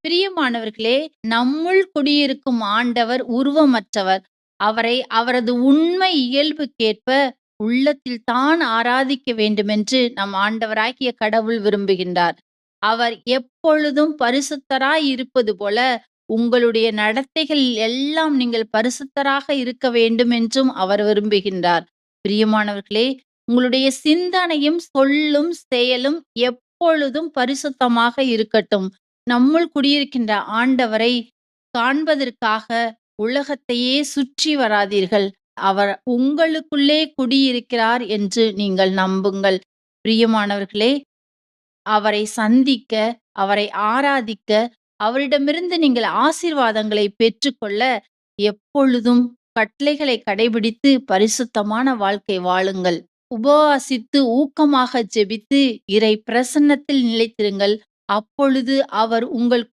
பிரியமானவர்களே, நம்முள் குடியிருக்கும் ஆண்டவர் உருவமற்றவர். அவரை அவரது உண்மை இயல்புக்கேற்ப உள்ளத்தில் தான் ஆராதிக்க வேண்டுமென்று நம் ஆண்டவராகிய கடவுள் விரும்புகின்றார். அவர் எப்பொழுதும் பரிசுத்தராய் இருப்பது போல, உங்களுடைய நடத்தைகளில் எல்லாம் நீங்கள் பரிசுத்தராக இருக்க வேண்டும் என்றும் அவர் விரும்புகின்றார். பிரியமானவர்களே, உங்களுடைய சிந்தனையும், சொல்லும், செயலும் எப்பொழுதும் பரிசுத்தமாக இருக்கட்டும். நம்முள் குடியிருக்கின்ற ஆண்டவரை காண்பதற்காக உலகத்தையே சுற்றி வராதீர்கள். அவர் உங்களுக்குள்ளே குடியிருக்கிறார் என்று நீங்கள் நம்புங்கள். பிரியமானவர்களே, அவரை சந்திக்க, அவரை ஆராதிக்க, அவரிடமிருந்து நீங்கள் ஆசீர்வாதங்களை பெற்றுக்கொள்ள எப்பொழுதும் கட்டளைகளை கடைபிடித்து பரிசுத்தமான வாழ்க்கை வாழுங்கள். உபவாசித்து ஊக்கமாக ஜெபித்து இறை பிரசன்னத்தில் நிலைத்திருங்கள். அப்பொழுது அவர் உங்கள்